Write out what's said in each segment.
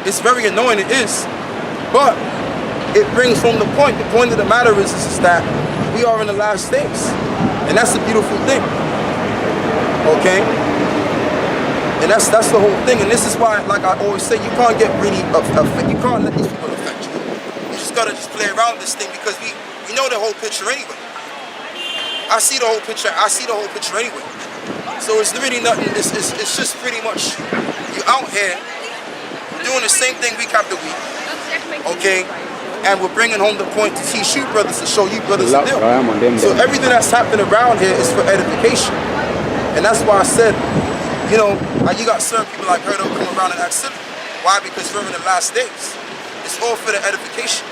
It's very annoying, it is. But it brings home the point. The point of the matter is that we are in the last days. And that's the beautiful thing. Okay? And that's the whole thing. And this is why, like I always say, you can't get really you can't let these people affect you. You just gotta just play around this thing because we know the whole picture anyway. I see the whole picture anyway. So it's really nothing, it's just pretty much you out here doing the same thing week after week. Okay? And we're bringing home the point to teach you brothers, to show you brothers the deal. So everything that's happening around here is for edification. And that's why I said, you know, you got certain people like her that will come around and act silly. Why? Because we're in the last days. It's all for the edification.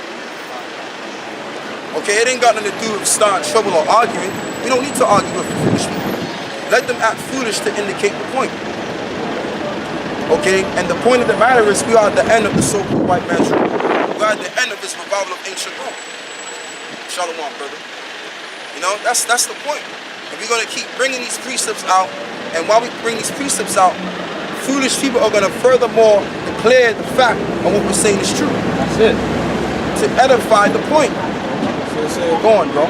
Okay, it ain't got nothing to do with starting trouble or arguing. We don't need to argue with foolish people. Let them act foolish to indicate the point. Okay, and the point of the matter is we are at the end of the so-called white man's rule. We are at the end of this revival of ancient Rome. Shalom, brother. You know, that's the point. And we're going to keep bringing these precepts out. And while we bring these precepts out, foolish people are going to furthermore declare the fact of what we're saying is true. That's it. To edify the point. So go on, bro.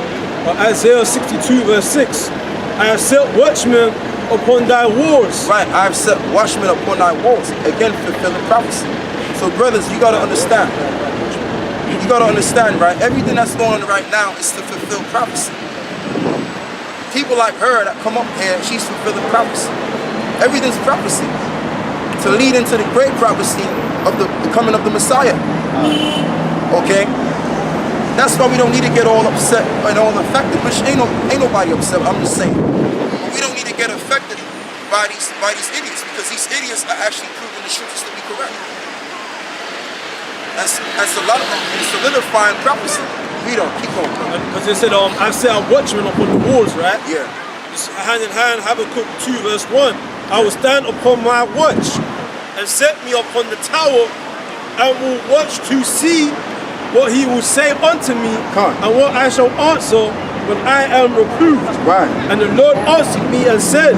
Isaiah 62 verse 6. I have set watchmen upon thy walls. Right, I have set watchmen upon thy walls. Again, fulfilling prophecy. So brothers, you got to understand. You got to understand, right? Everything that's going on right now is to fulfill prophecy. People like her that come up here, she's fulfilling prophecy. Everything's prophecy. To lead into the great prophecy of the coming of the Messiah. Okay? That's why we don't need to get all upset and all affected, which ain't nobody upset, I'm just saying. But we don't need to get affected by these idiots, because these idiots are actually proving the scriptures to be correct. That's a lot of solidifying prophecy. Read on, keep going. Because they said, I've set a watchman upon the walls, right? Yeah. It's hand in hand, Habakkuk 2 verse 1. I will stand upon my watch and set me upon the tower and will watch to see what he will say unto me and what I shall answer when I am reproved. Right. And the Lord answered me and said,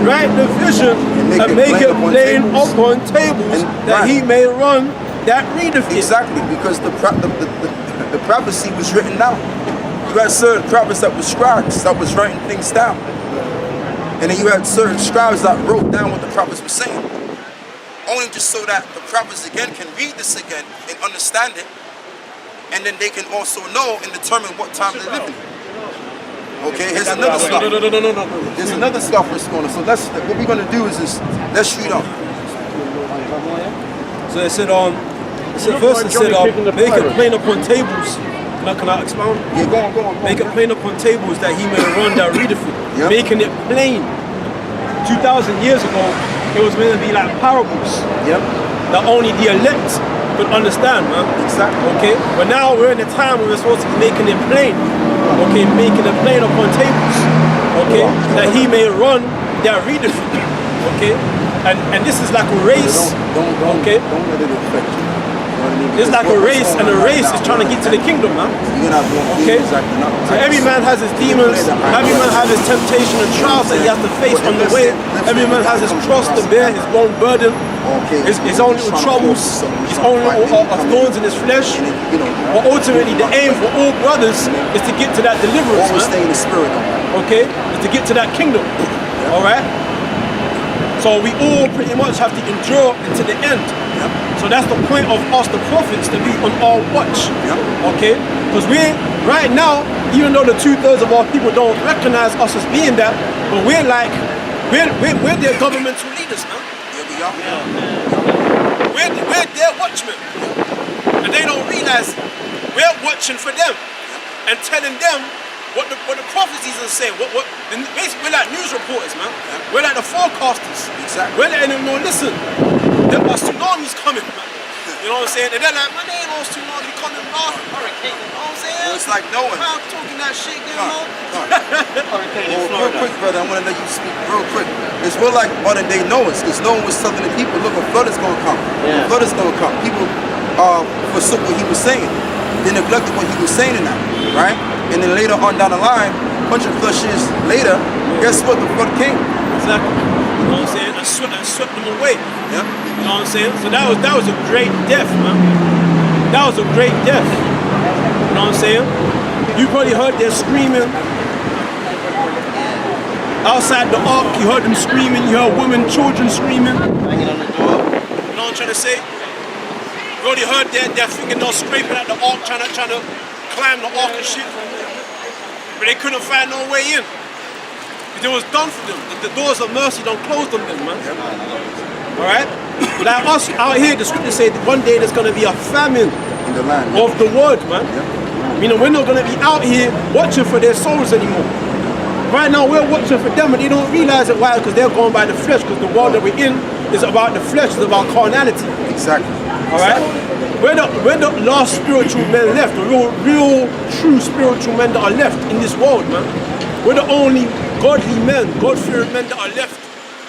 write the vision and make it plain upon tables that he may run that readeth it. Exactly, because the prophecy was written down. You had certain prophets that were scribes that was writing things down. And then you had certain scribes that wrote down what the prophets were saying. Only just so that the prophets again can read this again and understand it. And then they can also know and determine what time they're living. Okay, here's another stuff. There's another stuff that's going on. So what we're going to do is let's read on. So it said, first it said, make it plain upon tables. Can I expound? Yeah, go on. Make it plain upon tables that he may run that readeth it. Yep. Making it plain. 2,000 years ago, it was meant to be like parables. Yep. That only the elect could understand, man. Exactly. Okay? But now we're in a time where we're supposed to be making it plain. Okay? Making it plain upon tables. Okay? That he may run that readeth it. Okay? And this is like a race. Okay? Don't let it affect you. It's like a race, and the race is trying to get to the kingdom, man. Okay? So every man has his demons, every man has his temptation and trials that he has to face on the way. Every man has his cross to bear, his own burden, his own little troubles, his own little thorns in his flesh. But ultimately, the aim for all brothers is to get to that deliverance, man. Stay in the spirit. Okay? Is to get to that kingdom. Alright? So we all pretty much have to endure until the end. So that's the point of us, the prophets, to be on our watch. Okay? Because right now, even though the 2/3 of our people don't recognize us as being that, but we're their governmental leaders, man. Yeah, we are. We're their watchmen. And they don't realize we're watching for them and telling them what the prophecies are saying. Basically, we're like news reporters, man. We're like the forecasters. Exactly. We're letting them know, listen, there are tsunamis coming, man. You know what I'm saying? And they're like, man, there ain't no tsunami coming, bro. Hurricane, you know what I'm saying? Well, it's like knowing. I'm talking that shit, you know? Hurricane in Florida. Real quick, brother, I want to let you speak real quick. It's real like modern day Noah's, because Noah was telling the people, look, a flood is going to come. A flood is going to come. People forsook what he was saying. They neglected what he was saying in that, right? And then later on down the line, 100+ years later, guess what? The flood came. Exactly. You know what I'm saying? And swept them away. Yeah. You know what I'm saying? So that was a great death, man. That was a great death. You know what I'm saying? You probably heard them screaming outside the ark. You heard them screaming. You heard women, children screaming. Banging on the door. You know what I'm trying to say? You already heard their fingernails scraping at the ark, trying to climb the ark and shit. But they couldn't find no way in. It was done for them. The doors of mercy don't close on them, man. Alright? Like us out here, the scriptures say that one day there's going to be a famine In the land. of the word, man. Meaning we're not going to be out here watching for their souls anymore. Right now we're watching for them and they don't realize it. Why? Because they're going by the flesh, because the world that we're in is about the flesh, it's about carnality. Exactly. Alright? We're the last spiritual men left, the real true spiritual men that are left in this world, man. We're the only godly men, God-fearing men that are left.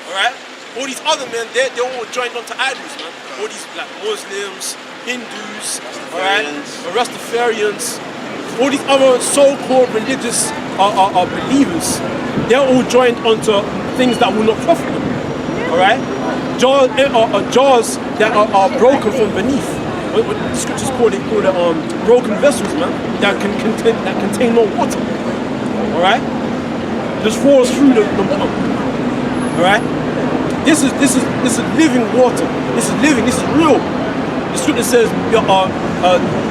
Alright? All these other men, they're all joined onto idols, man. All these like Muslims, Hindus, alright, Rastafarians, all these other so-called religious believers, they're all joined onto things that will not profit them. Alright? Jaws that are broken from beneath. What the scriptures call it broken vessels, man, that contain no water. Alright? Just falls through the bottom. Alright? This is living water. This is living, this is real. The scripture says,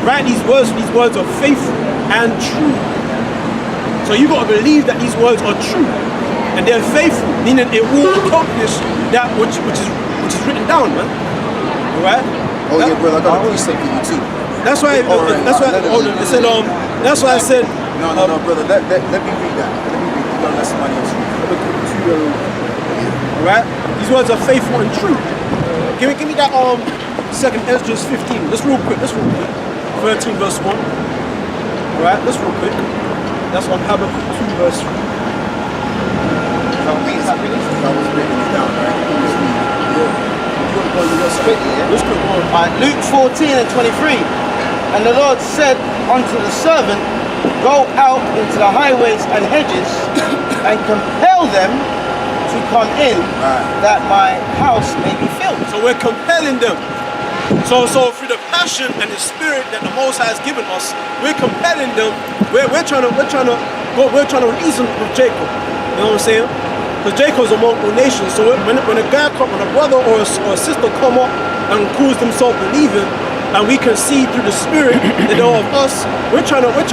write these words are faithful and true. So you gotta believe that these words are true and they're faithful, meaning it will accomplish that which is written down, man. Alright? Oh yeah, brother, I got a precept for you too. That's why I said No, brother, let me read that. Let me read. You gotta let somebody else read. Alright? These words are faithful and true. Give me that second Ezra 15. Let's real quick. 13 verse 1. Alright, let's real quick. That's on Habakkuk 2 verse 3. I was breaking it down, right? Let's go on. Alright, Luke 14 and 23. And the Lord said unto the servant, go out into the highways and hedges and compel them to come in, that my house may be filled. So we're compelling them. So through the passion and the spirit that the Most High has given us, we're compelling them. We're trying to reason with Jacob. You know what I'm saying? Because Jacob's among all nations. So when a brother or a sister come up and calls themselves believing, and we can see through the spirit that they're of us, we're trying to win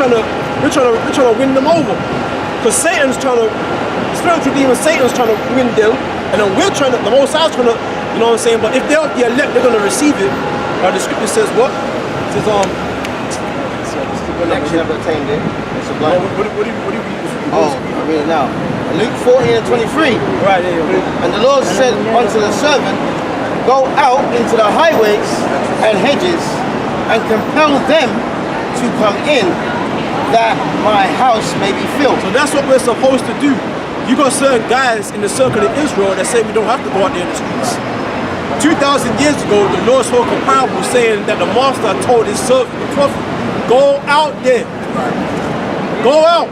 them over. Because Satan's trying to, spiritual demon Satan's trying to win them, and then we're trying to, the Most High's trying to, you know what I'm saying? But if they're the elect, they're going to receive it. The scripture says what? It says Election never attained it. It's a blind. what do you read? Oh, I read it now. Luke 14 and 23. Right, yeah. And the Lord said unto the servant, go out into the highways and hedges and compel them to come in, that my house may be filled. So that's what we're supposed to do. You got certain guys in the circle of Israel that say we don't have to go out there in the streets. 2,000 years ago, the Lord spoke a parable saying that the master told his servant, the prophet, go out there. Go out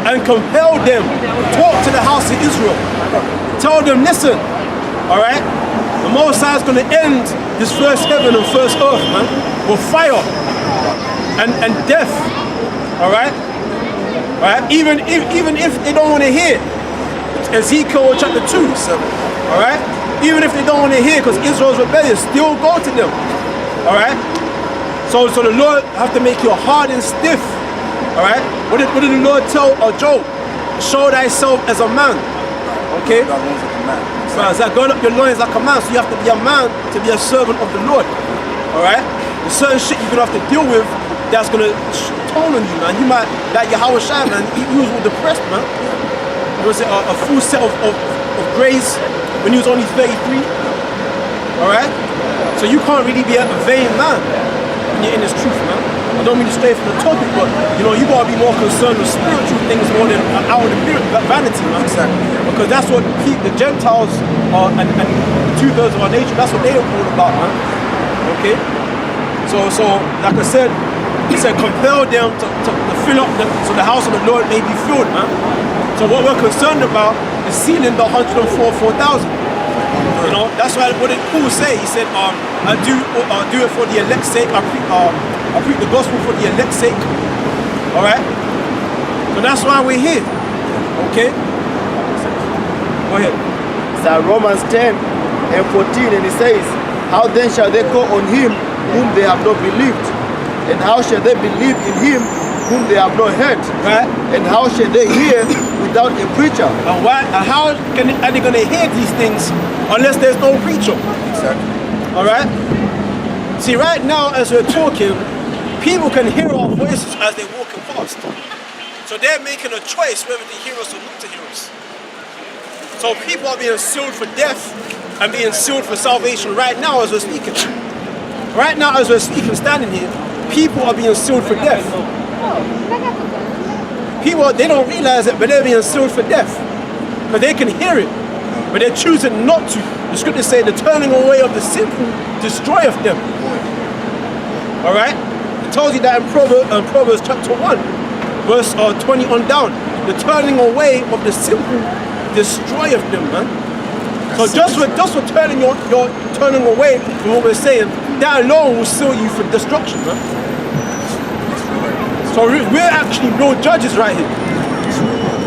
and compel them. Talk to the house of Israel. Tell them, listen, all right? The Most High is going to end this first heaven and first earth, man, with fire and death, all right? All right? Even if they don't want to hear, Ezekiel chapter 2, all right? Even if they don't want to hear, because Israel's rebellious, still go to them, all right? So the Lord have to make you hard and stiff, all right? What did the Lord tell Job? Show thyself as a man, okay? It's like going up your loins like a man, so you have to be a man to be a servant of the Lord, all right? There's certain shit you're gonna have to deal with that's gonna tone on you, man. You might, like Yahweh Shai, man, he was all depressed, man. There was a full set of grace when he was only 33, all right? So you can't really be a vain man when you're in this truth, man. I don't mean to stray from the topic, but you know, you gotta be more concerned with spiritual things more than outward vanity, man. Exactly. Because that's what the Gentiles are, and 2/3 of our nation, that's what they're all about, man. Okay? So like I said, he said, compel them to fill up so the house of the Lord may be filled, man. So what we're concerned about is sealing the 104,000. You know, that's why what did Paul say? He said, I do it for the elect's sake. I preach the gospel for the elect's sake. All right. So that's why we're here. Okay. Go ahead. It's Romans 10 and 14, and it says, "How then shall they call on him whom they have not believed? And how shall they believe in him whom they have not heard? Right. And how shall they hear without a preacher?" And how are they going to hear these things unless there's no preacher? Exactly. All right. See, right now as we're talking, people can hear our voices as they're walking past. So they're making a choice whether to hear us or not to hear us. So people are being sealed for death and being sealed for salvation right now as we're speaking. Right now as we're speaking, standing here, people are being sealed for death. People, they don't realize it, but they're being sealed for death. Because they can hear it, but they're choosing not to. The scriptures say the turning away of the simple destroyeth them. All right? It tells you that in Proverbs chapter 1, verse 20 on down. The turning away of the simple destroyeth them, man. So just for turning turning away from what we're saying, that alone will seal you for destruction, man. So we're actually real judges right here.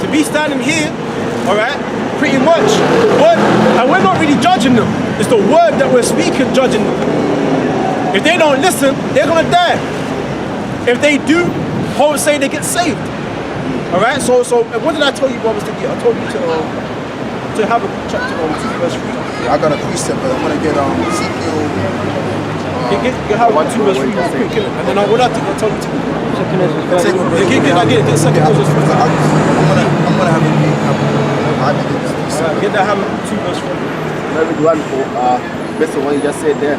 To be standing here, all right, pretty much, and we're not really judging them. It's the word that we're speaking judging them. If they don't listen, they're gonna die. If they do, Paul say they get saved. All right. So what did I tell you, brothers, to get? I told you to have a chapter on 2 verse 3. Yeah, I got a precept, but I'm gonna get Ezekiel. You have 2 verse 3 real quick, and then what I think I told you to do. Get second verse 3. I'm gonna have it. Get that Habakkuk 2 verse 3. Let me do one for based on what you just said there.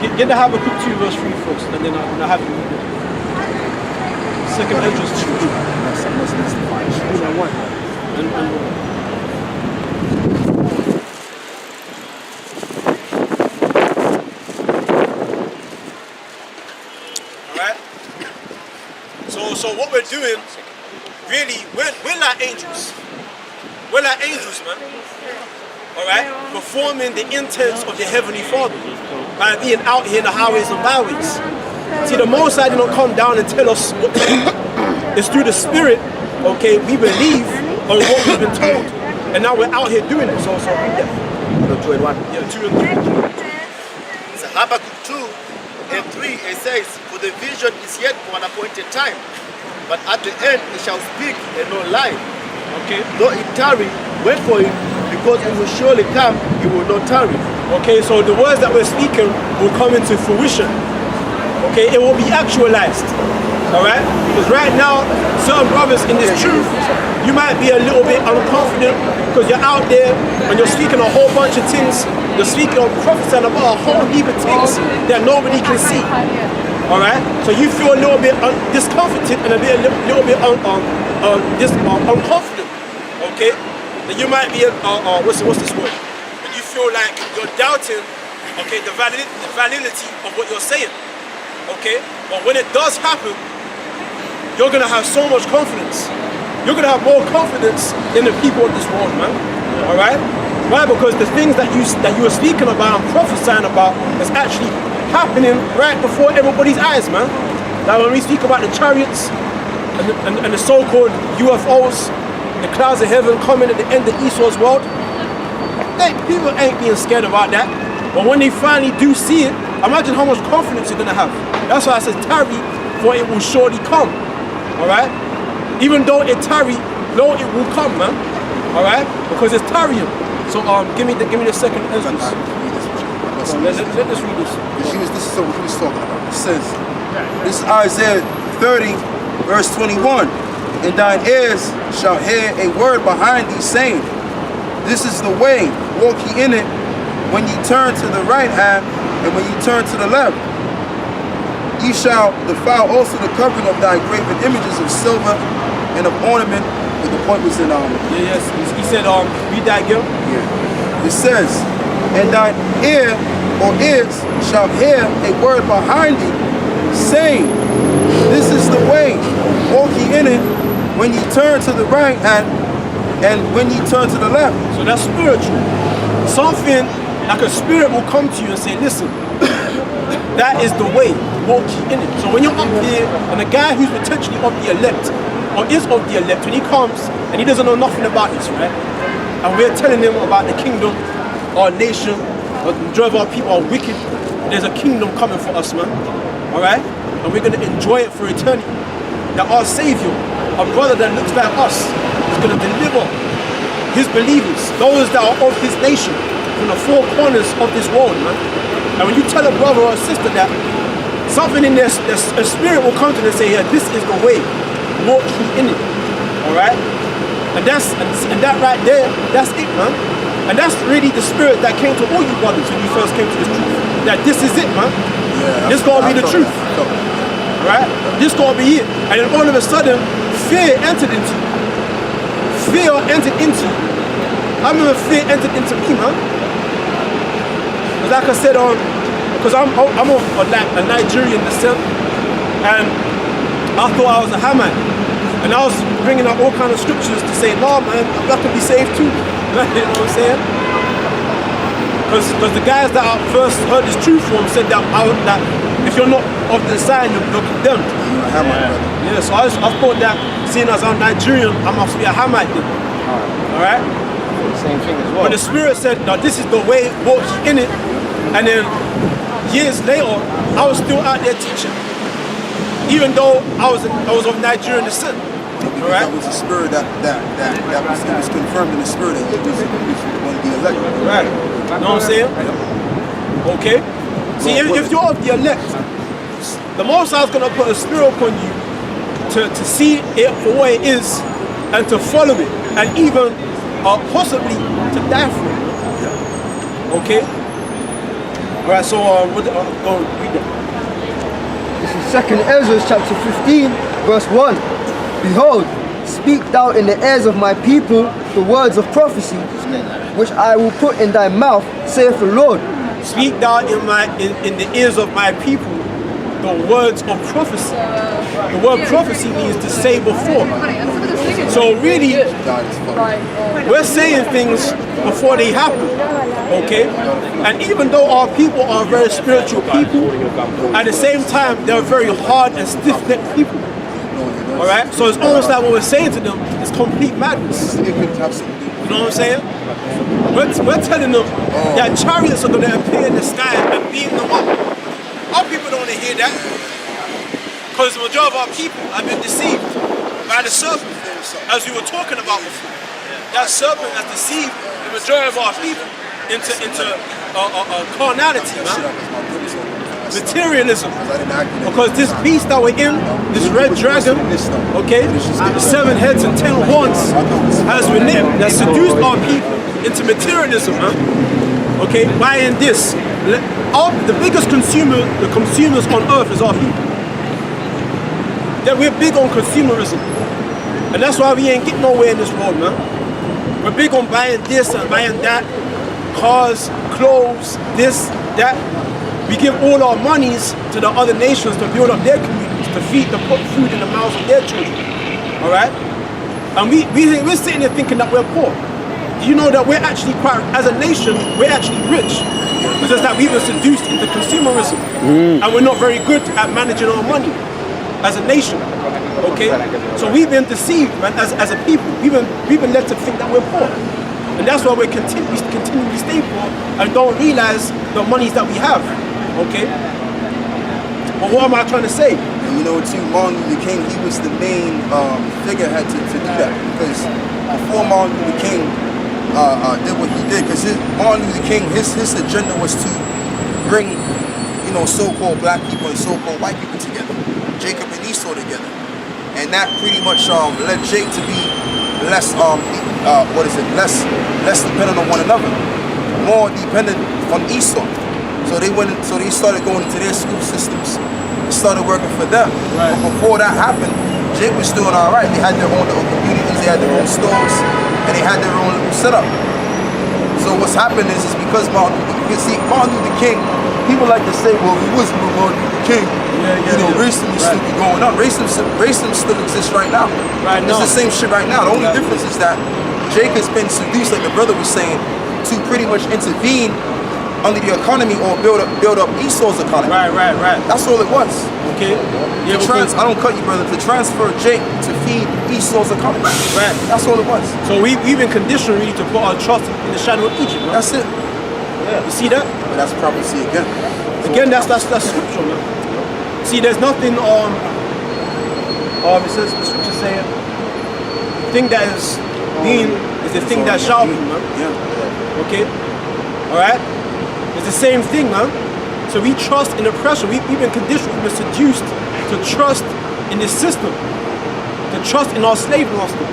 Get the Habakkuk 2 verse 3 first, and then I'll have you. Second Esdras 2. Alright? So what we're doing, really, we're like angels. We're like angels, man. Alright? Performing the intents of the Heavenly Father by being out here in the highways and byways. See, the Most High didn't come down and tell us what to do. It's through the Spirit, okay, we believe on what we've been told. And now we're out here doing it. So yeah. 2 and 1. Yeah, 2 and 3. It's Habakkuk 2 and 3. It says, "For the vision is yet for an appointed time, but at the end it shall speak and not lie. Okay. Though it tarry, wait for it, because it will surely come, it will not tarry." Okay, so the words that we're speaking will come into fruition. Okay, it will be actualized. Alright? Because right now, certain brothers in this truth, you might be a little bit unconfident because you're out there and you're speaking a whole bunch of things. You're speaking or prophesying about a whole heap of things that nobody can see. Alright? So you feel a little bit discomforted and a little bit unconfident. Okay? That you might be what's this word? When you feel like you're doubting, okay, the validity of what you're saying. Okay? But when it does happen, you're gonna have so much confidence. You're gonna have more confidence than the people of this world, man. Alright? Why? Because the things that you are speaking about and prophesying about is actually happening right before everybody's eyes, man. Like when we speak about the chariots and the so-called UFOs, the clouds of heaven coming at the end of Esau's world, people ain't being scared about that. But when they finally do see it, imagine how much confidence you're gonna have. That's why I said tarry, for it will surely come. Alright? Even though it tarry, lo, it will come, man. Alright? Because it's tarrying. So give me the second Esdras. Let us read this. This is what he was talking about. It says, this is Isaiah 30, verse 21. "And thine ears shall hear a word behind thee saying, This is the way, walk ye in it, when ye turn to the right hand, and when ye turn to the left. Ye shall defile also the covering of thy graven images of silver and of ornament." But the point was in Yes, he said read that again. yeah. It says, "And thine ear or ears shall hear a word behind thee, saying, This is the way, walk ye in it, when ye turn to the right hand, and when ye turn to the left." So that's spiritual. Something like a spirit will come to you and say, listen, that is the way, walk ye in it. So when you're up here, and a guy who's potentially of the elect, or is of the elect, when he comes, and he doesn't know nothing about this, right? And we're telling him about the kingdom, our nation, the majority of our people are wicked. There's a kingdom coming for us, man. Alright? And we're gonna enjoy it for eternity. That our Savior, a brother that looks like us, is gonna deliver his believers, those that are of his nation, from the four corners of this world, man. And when you tell a brother or a sister that, something in their a spirit will come to them and say, yeah, this is the way, walk ye in it. Alright? And that right there, that's it, man. And that's really the spirit that came to all you brothers when you first came to this truth. That this is it, man. Yeah, this gonna be the truth. Right? This gonna be it. And then all of a sudden, fear entered into you. Fear entered into you. I remember fear entered into me, man. Because like I said, because I'm of a Nigerian descent, and I thought I was a Hamite. And I was bringing up all kind of scriptures to say, no, man, I'm not gonna be saved too. You know what I'm saying? Because the guys that I first heard this truth from said that if you're not of the sign, you're condemned. Yeah, so I thought that seeing as I'm Nigerian, I must be a Hamite then. Alright? Same thing as well. But the spirit said, no, this is the way, walk ye in it. And then years later, I was still out there teaching. Even though I was of Nigerian descent. Right? That was a spirit that was confirmed in the spirit that he was going to be elected. Right. You know what I'm saying? Okay. See, if you're of the elect, the Most High is going to put a spirit upon you to see it for what it is and to follow it and even possibly to die for it. Okay. All right. So go read that. This is 2nd Ezra chapter 15, verse 1. Behold, speak thou in the ears of my people the words of prophecy, which I will put in thy mouth, saith the Lord. Speak thou in the ears of my people the words of prophecy. The word prophecy means to say before. So really, we're saying things before they happen. Okay? And even though our people are very spiritual people, at the same time, they're very hard and stiff-necked people. Alright? So it's almost like what we're saying to them is complete madness. You know what I'm saying? We're telling them that chariots are going to appear in the sky and beam them up. Our people don't want to hear that. Because the majority of our people have been deceived by the serpent, as we were talking about before. That serpent has deceived the majority of our people into carnality, man. Materialism. Because this beast that we're in, this red dragon, okay, the 7 heads and 10 horns has seduced our people into materialism, man. Okay, buying this. The biggest consumers on earth is our people. Yeah, we're big on consumerism. And that's why we ain't getting nowhere in this world, man. We're big on buying this and buying that. Cars, clothes, this, that. We give all our monies to the other nations to build up their communities, to put food in the mouths of their children. Alright? And we're sitting there thinking that we're poor. Do you know that we're actually as a nation, we're actually rich? It's just that we've been seduced into consumerism. And we're not very good at managing our money as a nation. Okay? So we've been deceived, man, as a people. We've been led to think that we're poor. And that's why we continually stay poor and don't realize the monies that we have. Okay? But what am I trying to say? And you know, too, Martin Luther King, he was the main figurehead to do that. Because before Martin Luther King did what he did, because Martin Luther King, his agenda was to bring, you know, so-called black people and so-called white people together. Jacob and Esau together. And that pretty much led Jake to be less dependent on one another. More dependent on Esau. So they started going into their school systems, started working for them. Right. But before that happened, Jake was doing all right. They had their own little communities, they had their own stores, and they had their own little setup. So what's happened is because Martin Luther King, people like to say, well, he wasn't with Martin Luther King. Racism is still going on. Racism still exists right now. It's the same shit right now. The only difference is that Jake has been seduced, like the brother was saying, to pretty much intervene under the economy or build up Esau's economy. Right. That's all it was. Okay. Yeah, I don't cut you, brother. To transfer Jake to feed Esau's economy. Right. That's all it was. So we've been conditioned really to put our trust in the shadow of Egypt, man. That's it. Yeah. You see that? But that's prophecy again. Again, that's scripture, man. See, there's nothing it says the scripture saying the thing that is being is the thing that shall be, man. Yeah. Okay? Alright? It's the same thing, man. So we trust in the pressure. We've been conditioned, we've been seduced to trust in this system. To trust in our slave master.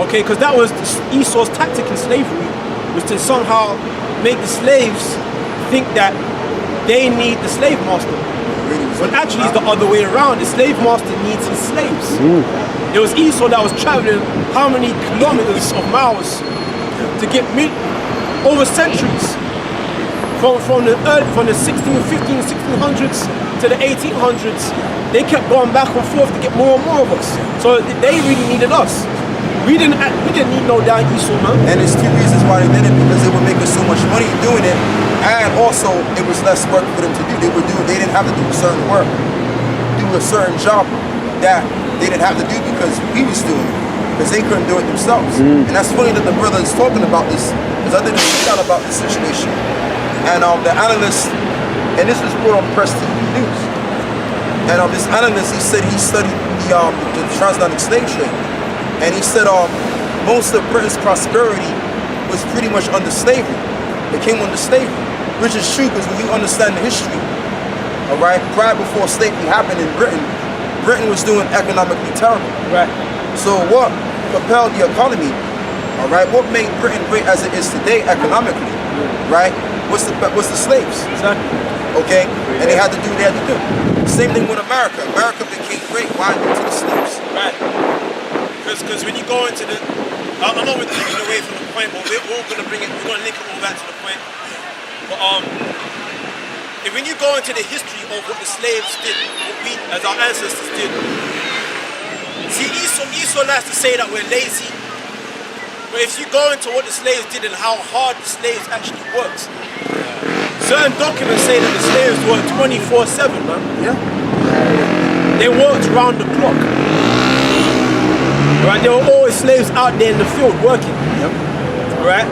Okay, because that was Esau's tactic in slavery, was to somehow make the slaves think that they need the slave master. When actually it's the other way around. The slave master needs his slaves. It was Esau that was traveling how many kilometers of miles to get over centuries. From the 1600s to the 1800s, they kept going back and forth to get more and more of us. So they really needed us. We didn't need no damn Esau, man. And there's two reasons why they did it, because they were making so much money doing it, and also it was less work for them to do. They didn't have to do certain work, do a certain job that they didn't have to do because we was doing it, because they couldn't do it themselves. And that's funny that the brother is talking about this, because I didn't find out about this situation. And the analyst, and this was put on Press TV News, and this analyst, he said he studied the transatlantic slave trade, and he said most of Britain's prosperity was pretty much under slavery. It came under slavery, which is true, because when you understand the history, all right, prior before slavery happened in Britain, Britain was doing economically terrible. Right. So what propelled the economy, all right, what made Britain great as it is today economically, right, was the slaves. Exactly. Okay? And they had to do what they had to do. Same thing with America. America became great. Why? Due to the slaves. Right. Because when you go into the, I know we're taking away from the point, but we're going to link it all back to the point. But when you go into the history of what the slaves did, what we as our ancestors did, see, Esau likes to say that we're lazy, but if you go into what the slaves did and how hard the slaves actually worked, certain documents say that the slaves worked 24/7, man. Yeah. They worked around the clock. Right? There were always slaves out there in the field working. Yep. Right?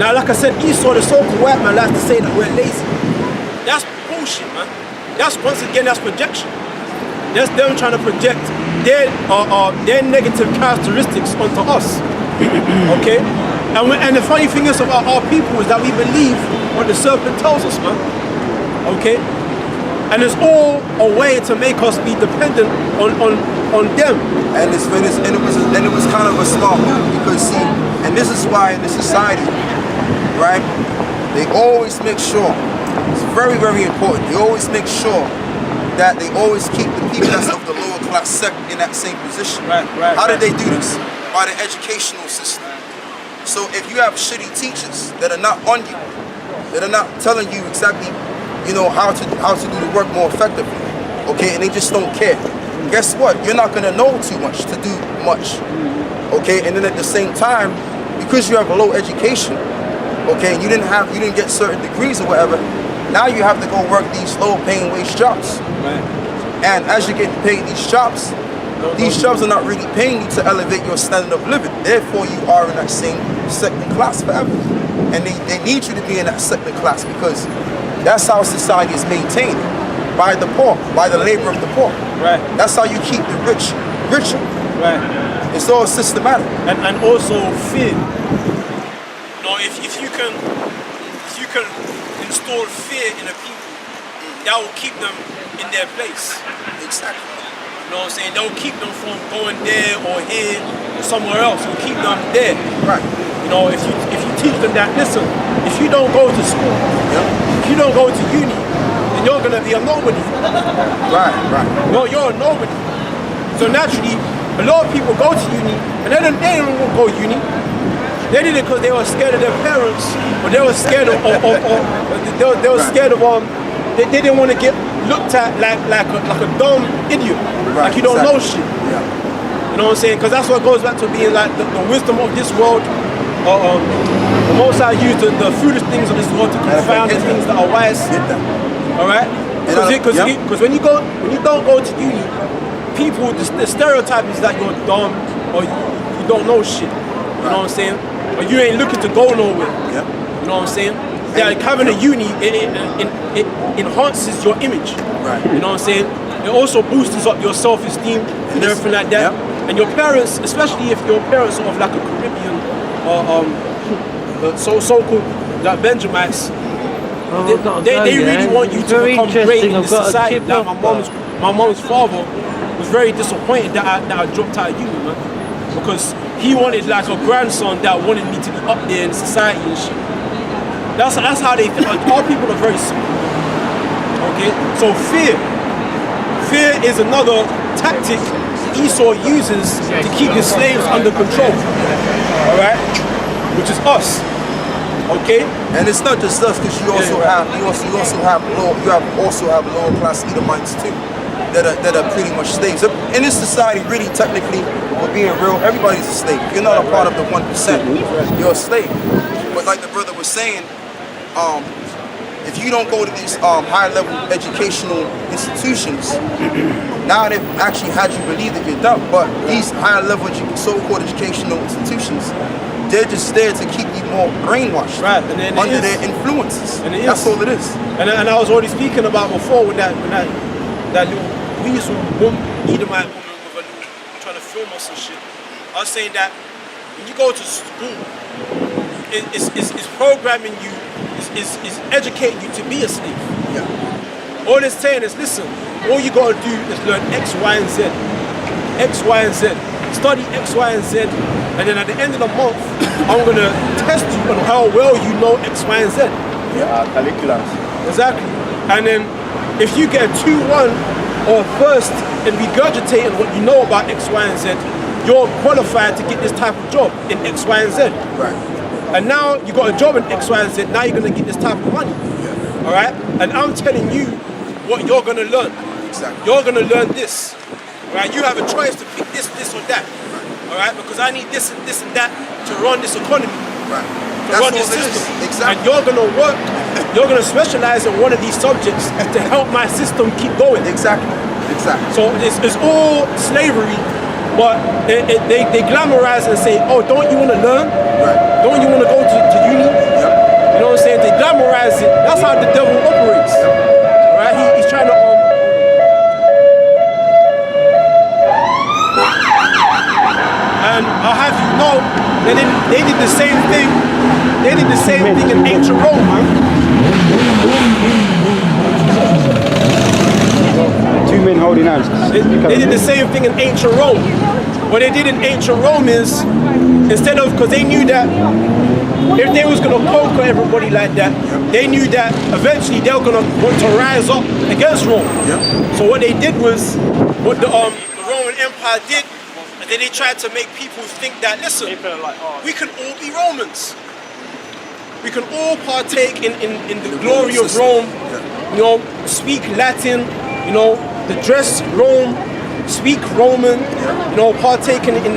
Now, like I said, Esau, the so-called white man, likes to say that we're lazy. That's bullshit, man. That's, once again, that's projection. That's them trying to project their negative characteristics onto us. Okay? And the funny thing is about our people is that we believe what the serpent tells us, man. Okay? And it's all a way to make us be dependent on them. And it was kind of a smart move, because see, and this is why in this society, right, they always make sure, it's very, very important, they always make sure that they always keep the people that's of the lower class sect in that same position. Right. How did they do this? By the educational system. So if you have shitty teachers that are not on you, that are not telling you exactly, how to do the work more effectively, okay, and they just don't care, guess what? You're not gonna know too much to do much, okay? And then at the same time, because you have a low education, okay, and you didn't get certain degrees or whatever, now you have to go work these low-paying wage jobs. Right. And as you're getting paid these jobs are not really paying you to elevate your standard of living. Therefore, you are in that same second class forever. And they need you to be in that second class, because that's how society is maintained, by the poor, by the labor of the poor. Right. That's how you keep the rich richer. Right. It's all systematic. And also fear. If you can install fear in a people, that will keep them in their place. Exactly. You know what I'm saying? That will keep them from going there or here or somewhere else. It will keep them there. Right. If you teach them that, listen, if you don't go to school, if you don't go to uni, then you're gonna be a nobody. Right. No, you're a nobody. So naturally, a lot of people go to uni, and they don't go to uni. They did it because they were scared of their parents, or they were scared of they were scared of they didn't want to get looked at like a dumb idiot, Right, like you don't know exactly. shit. Yeah. You know what I'm saying? Because that's what goes back to being like the wisdom of this world, The Most High used the foolish things of this world to confound the things that are wise. All right? Because when you don't go to uni, people, the stereotype is that you're dumb or you don't know shit. You know what I'm saying? Or you ain't looking to go nowhere. Yeah. You know what I'm saying? Like having a uni, it enhances your image. Right. You know what I'm saying? It also boosts up your self-esteem and everything like that. Yep. And your parents, especially if your parents are of like a Caribbean or so-called like Benjamites, they really want you to become great in the society. Like my mom's father was very disappointed that I dropped out of uni, man, because he wanted like a grandson that wanted me to be up there in society and shit. That's how they think. All people are very simple. Okay, so fear is another tactic Esau uses to keep his slaves under control. All right, which is us. Okay, and it's not just us, because you also have lower class Edomites too, that are pretty much slaves. In this society, really, technically, for being real, everybody's a slave. If you're not a part of the 1%, you're a slave. But like the brother was saying, if you don't go to these high-level educational institutions, now they've actually had you believe that you're dumb. But these high-level so-called educational institutions, they're just there to keep you more brainwashed, right? And then under their influences. And that's all it is. And I was already speaking about before with that little weasel Edomite woman with a little trying to film us and shit. I was saying that when you go to school, it's programming you, is educating you to be a slave. Yeah. All it's saying is, listen, all you gotta do is learn X, Y, and Z. X, Y, and Z. Study X, Y, and Z, and then at the end of the month, I'm gonna test you on how well you know X, Y, and Z. Yeah, curriculums. Exactly. And then if you get a 2-1 or first in regurgitating what you know about X, Y, and Z, you're qualified to get this type of job in X, Y, and Z. Right. And now you got a job in X, Y, and Z, now you're gonna get this type of money. Yeah. All right? And I'm telling you what you're gonna learn. Exactly. You're gonna learn this. Right? You have a choice to pick this or that. All right? Because I need this and that to run this economy. Right. To That's run all this it is. system. Exactly. And you're gonna work, you're gonna specialize in one of these subjects to help my system keep going. Exactly. Exactly. So it's all slavery, but they glamorize and say, oh, don't you wanna learn? Right. Don't you wanna go to uni? Yep. You know what I'm saying? They glamorize it. That's how the devil operates. All right? He's trying to and I'll have you know, they did the same thing. They did the same thing in ancient Rome, man. Two men holding hands. They did the same thing in ancient Rome. What they did in ancient Rome is, instead of, because they knew that if they was gonna conquer everybody like that, they knew that eventually they were gonna want to rise up against Rome. Yep. So what they did was, what the Roman Empire did, and then they tried to make people think that, listen, we can all be Romans. We can all partake in the glory of Rome, you know, speak Latin, you know, the dress Rome, speak Roman, you know, partake in you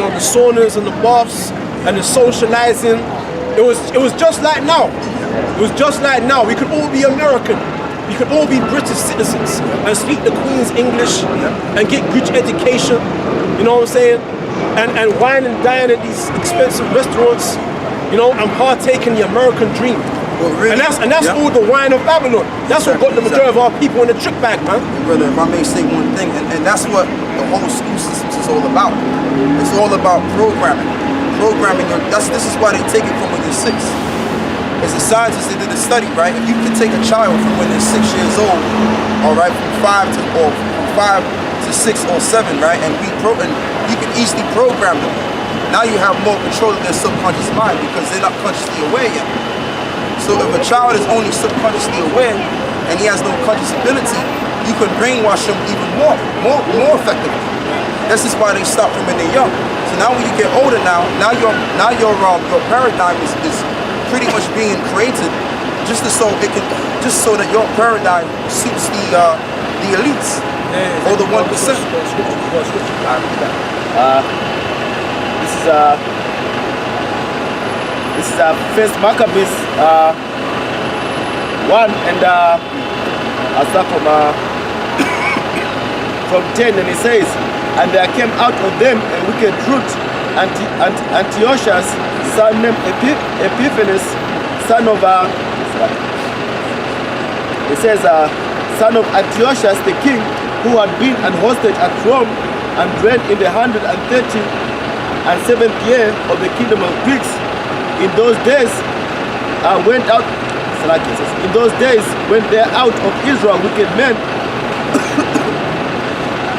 know, the saunas and the baths and the socializing. It was just like now. It was just like now. We could all be American. We could all be British citizens and speak the Queen's English and get good education. You know what I'm saying? And wine and dine at these expensive restaurants, you know, and partake in the American dream. Well, really, and that's all the wine of Babylon. That's what got the majority of our people in the trick bag, man. Brother, if I may say one thing, and that's what the whole school system is all about. It's all about programming. This is why they take it from when you're 6. As a scientist, they did a study, right? If you can take a child from when they're 6 years old, all right, from 5 to 6 or 7, right, and you can easily program them. Now you have more control of their subconscious mind because they're not consciously aware yet. So if a child is only subconsciously aware and he has no conscious ability, you can brainwash him even more effectively. This is why they stop from when they're young. So now when you get older now your paradigm is pretty much being created just so that your paradigm suits the elites or the 1%. This is This is First Maccabees 1, and I'll start from 10, and it says, and there came out of them a wicked root, Antiochus, son named Epiphanes, son of it says, son of Antiochus the king, who had been an hostage at Rome and reigned in the 137th year of the kingdom of Greeks. In those days went out. In those days went there out of Israel wicked men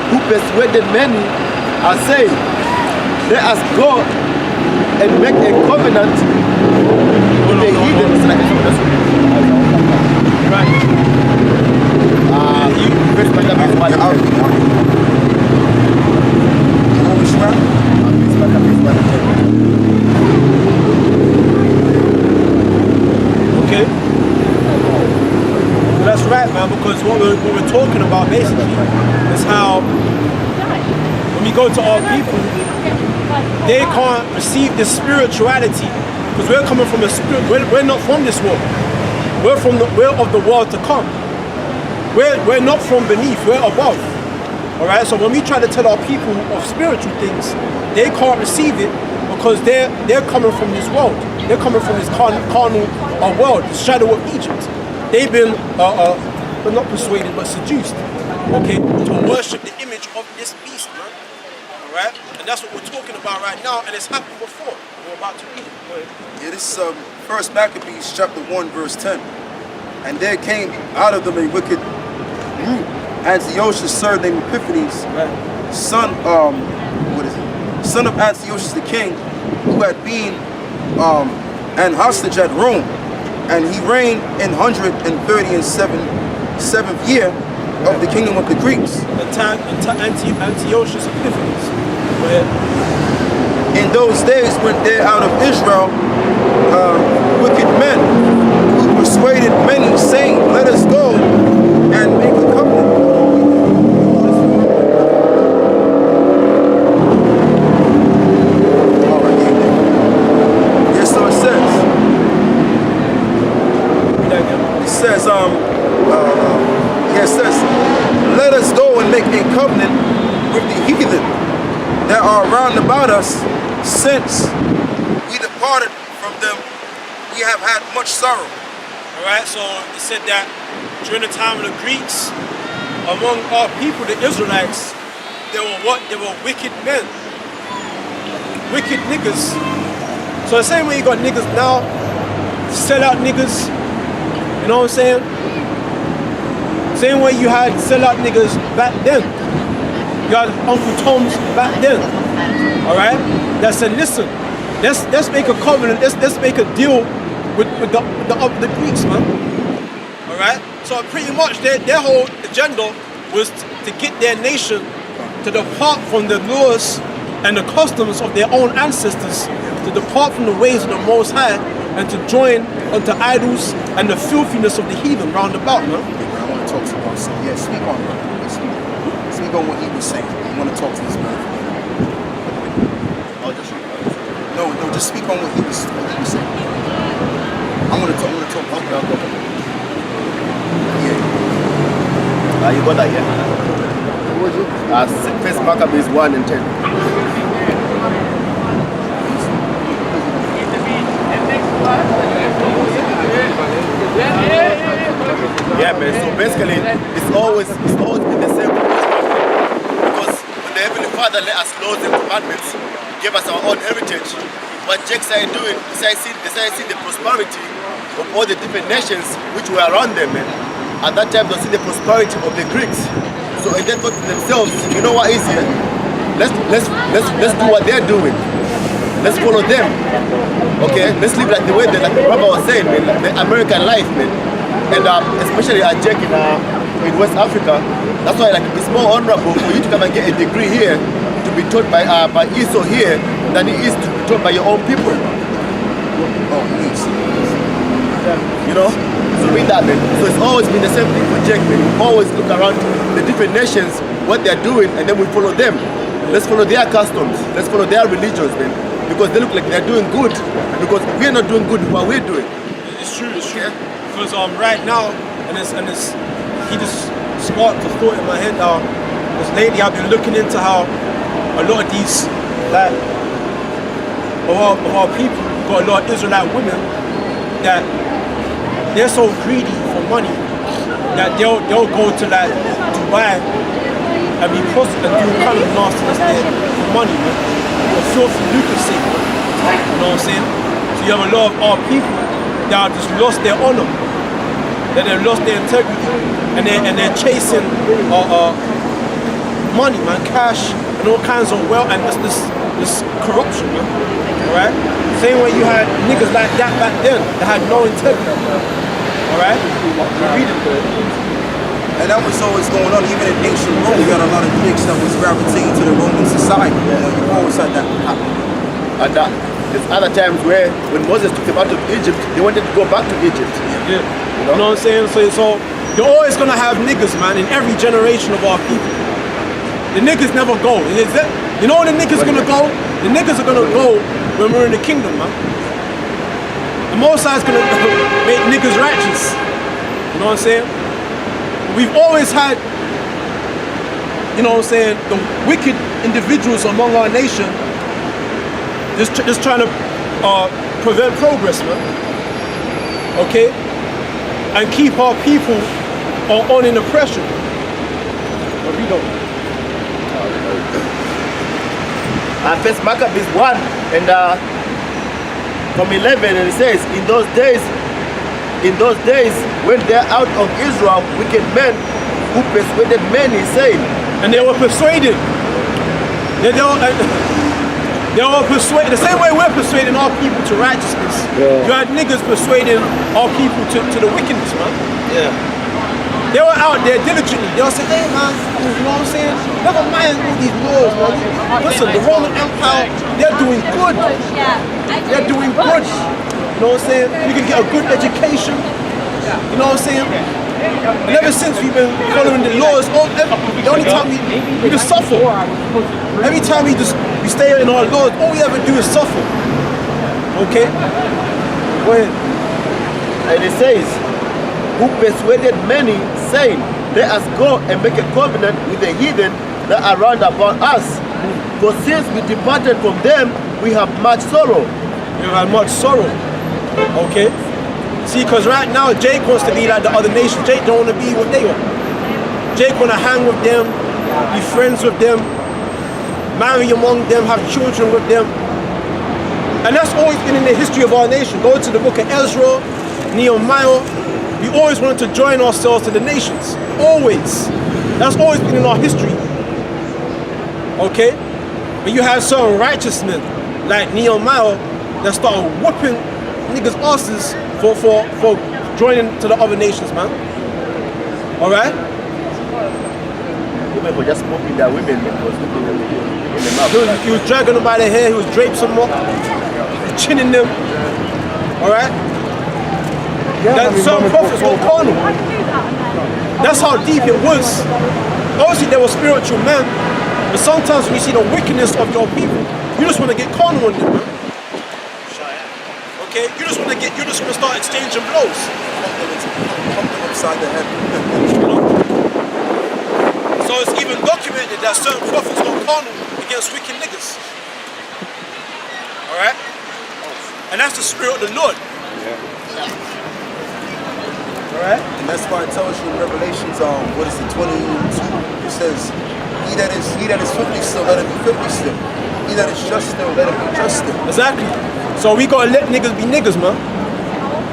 who persuaded many, saying, let us go and make a covenant with the heathen. Right. First Maccabees 1. Okay. That's right, man, because what we're talking about basically is how when we go to our people, they can't receive this spirituality because we're coming from a spirit. We're not from this world. We're of the world to come. We're not from beneath. We're above. All right. So when we try to tell our people of spiritual things, they can't receive it because they're coming from this world. They're coming from this carnal world, the shadow of Egypt. They've been, but not persuaded, but seduced. Okay, to worship the image of this beast, man. All right, and that's what we're talking about right now, and it's happened before. We're about to read it. Go ahead. Yeah, this is First Maccabees chapter 1, verse 10. And there came out of them a wicked root, Antiochus, surnamed Epiphanes, Right. son of Antiochus the king, who had been an hostage at Rome, and he reigned in 137th year of the kingdom of the Greeks. Antiochus Epiphanes. Go ahead. In those days went there out of Israel wicked men who persuaded many, saying, let us go and make a covenant. All right, yes, so it says. It says, it says, let us go and make a covenant with the heathen that are round about us, since we departed from them, we have had much sorrow. All right, so it said that during the time of the Greeks, among our people, the Israelites, there were what? There were wicked men. Wicked niggas. So the same way you got niggas now, sell out niggas, you know what I'm saying? Same way you had sell out niggas back then. You had Uncle Tom's back then. Alright? That said, listen, let's make a covenant, let's make a deal with the Greeks, man. Alright? So pretty much their whole agenda was to get their nation to depart from the laws and the customs of their own ancestors, to depart from the ways of the Most High, and to join unto idols and the filthiness of the heathen round about, man. I want to talk to you about something. Yeah, speak on, bro. Speak on what he was saying. I want to talk to this man. No, just speak on what he was saying. I want to talk. Okay, I'll go. Yeah. You got that, yeah? First Maccabees 1 and 10. Yeah, man. So basically, it's always been the same. Because when the Heavenly Father let us laws and commandments, gave us our own heritage. What Jake started doing, they started seeing the prosperity of all the different nations which were around them, man. At that time, they see the prosperity of the Greeks. So and they thought to themselves, you know what is here? Let's do what they're doing. Let's follow them. Okay, let's live like the way that, like the brother was saying, man, like the American life, man. And especially at Jack in West Africa, that's why like it's more honorable for you to come and get a degree here to be taught by Esau here than it is to be taught by your own people. Oh, yes. You know? So read that, man. So it's always been the same thing for Jack, man. We always look around the different nations, what they're doing, and then we follow them. Let's follow their customs. Let's follow their religions, man. because they look like they're doing good, because we're not doing good what we're doing. It's true. Because right now, and it's he just sparked a thought in my head now. Because lately I've been looking into how a lot of these of our people, got a lot of Israelite women that they're so greedy for money that they'll go to like Dubai and be prostitutes and do kind of nastiness there for money, man. For filthy lucre's sake, man. You know what I'm saying? So you have a lot of our people that have just lost their honor, that they've lost their integrity, and they're chasing money, man, cash and all kinds of wealth, and this corruption, man. Alright? Same way you had niggas like that back then that had no integrity. Alright? We're reading good. And that was always going on. Even in ancient Rome, you had a lot of chicks that was gravitating to the Roman society. You know, you always had that happen. And there's other times where when Moses took them out of Egypt, they wanted to go back to Egypt. Yeah. You know what I'm saying? So you're always gonna have niggas, man, in every generation of our people. The niggas never go. You know where the niggas gonna go? The niggas are gonna go when we're in the kingdom, man. The Most High's gonna make niggas righteous. You know what I'm saying? We've always had, you know what I'm saying, the wicked individuals among our nation just trying to prevent progress, man. Okay? And keep our people on in oppression. But we don't. First Maccabees 1 and from 11, and it says, in those days when they're out of Israel, wicked men who persuaded many, saying, and they were persuaded. They were persuaded the same way we're persuading our people to righteousness. You had niggas persuading our people to the wickedness, man. Yeah. They were out there diligently. They were saying, hey man, you know what I'm saying? Never mind all these laws, man. Listen, the Roman Empire, they're doing good. They're doing good. You know what I'm saying? We can get a good education. You know what I'm saying? And ever since we've been following the laws, the only time we just suffer. Every time we stay in our laws, all we ever do is suffer. Okay? Go ahead. and it says, who persuaded many, saying, let us go and make a covenant with the heathen that are round about us. For since we departed from them, we have much sorrow. You have much sorrow. Okay? See, because right now Jake wants to be like the other nations. Jake don't want to be what they want. Jake want to hang with them, be friends with them, marry among them, have children with them. And that's always been in the history of our nation. Go to the book of Ezra, Nehemiah. We always wanted to join ourselves to the nations. Always. That's always been in our history. Okay? But you have certain righteous men like Nehemiah that started whooping niggas' asses for joining to the other nations, man. Alright? Women were just smoking their women. He was dragging them by their hair, he was draping them up, chinning them. Alright? That certain prophets were carnal. That's how deep it was. Obviously there were spiritual men, but sometimes when you see the wickedness of your people, you just want to get carnal on them, man. Okay? You just want to start exchanging blows. Pump them upside the head. So it's even documented that certain prophets go carnal against wicked niggas. Alright? And that's the spirit of the Lord. Alright? And that's why it tells you in Revelations, what is it, 22? It says, he that is filthy still, let him be filthy still. He that is just still, let him be just still. Exactly. So we gotta let niggas be niggas, man.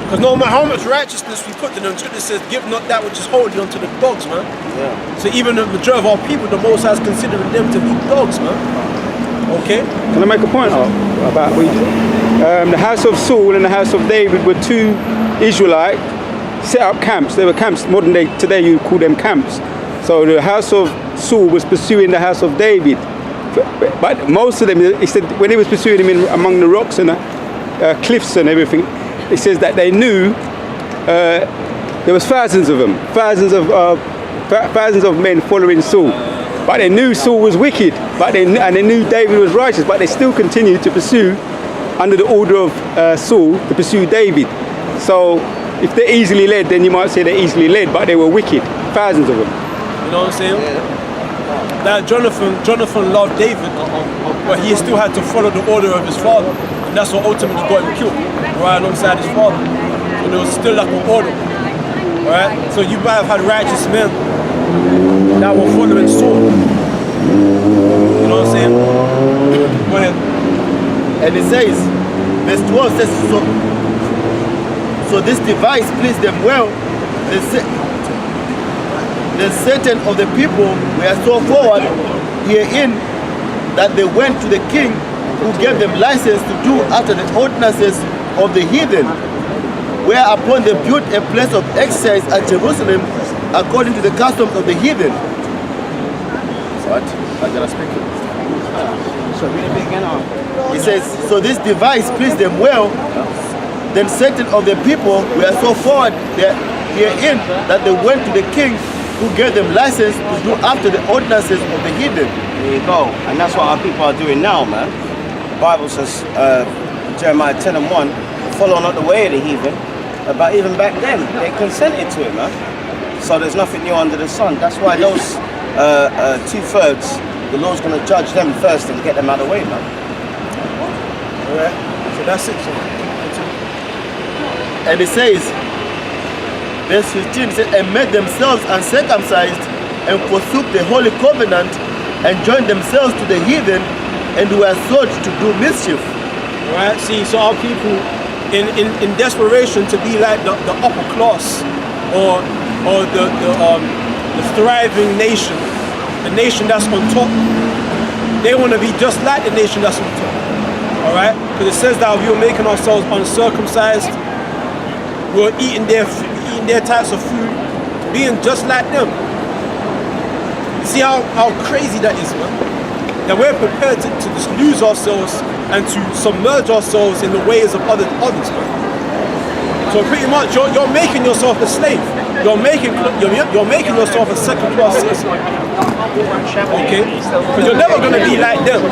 Because no matter how much righteousness we put to them, Scripture says, give not that which is holy unto the dogs, man. Yeah. So even the majority of our people, the Most High is considering them to be dogs, man. Okay? Can I make a point about what you did? The house of Saul and the house of David were two Israelite set up camps. They were camps. Modern day today you call them camps. So the house of Saul was pursuing the house of David. But most of them, he said, when he was pursuing him among the rocks and cliffs and everything, it says that they knew there was thousands of them, thousands of men following Saul. But they knew Saul was wicked, and they knew David was righteous, but they still continued to pursue, under the order of Saul, to pursue David. So if they're easily led, then you might say they're easily led, but they were wicked, thousands of them. You know what I'm saying? That Jonathan loved David, but he still had to follow the order of his father. And that's what ultimately got him killed, right alongside his father. So there was still like an order. Right? So you might have had righteous men that were following Saul. You know what I'm saying? Go ahead. And it says, verse 12 says, so this device pleased them well. The certain of the people were so forward herein that they went to the king, who gave them license to do after the ordinances of the heathen, whereupon they built a place of exercise at Jerusalem according to the customs of the heathen. What? I gotta speak. So read it again on. He says, so this device pleased them well. Then certain of the people were so forward herein that they went to the king, who gave them license to do after the ordinances of the heathen. There you go. And that's what our people are doing now, man. The Bible says, Jeremiah 10:1, follow not the way of the heathen. But even back then, they consented to it, man. So there's nothing new under the sun. That's why those 2/3, the Lord's going to judge them first and get them out of the way, man. All right. So that's it. And it says, verse 15 says, and made themselves uncircumcised, and forsook the holy covenant, and joined themselves to the heathen, and were sought to do mischief. Right? See, so our people, in desperation to be like the upper class, or the thriving nation, the nation that's on top, they want to be just like the nation that's on top. All right? Because it says that we were making ourselves uncircumcised, we were eating their types of food, being just like them. See how crazy that is, man? That we're prepared to just lose ourselves and to submerge ourselves in the ways of others, man. So pretty much, you're making yourself a slave. You're making yourself a second-class citizen. Okay? Because you're never going to be like them.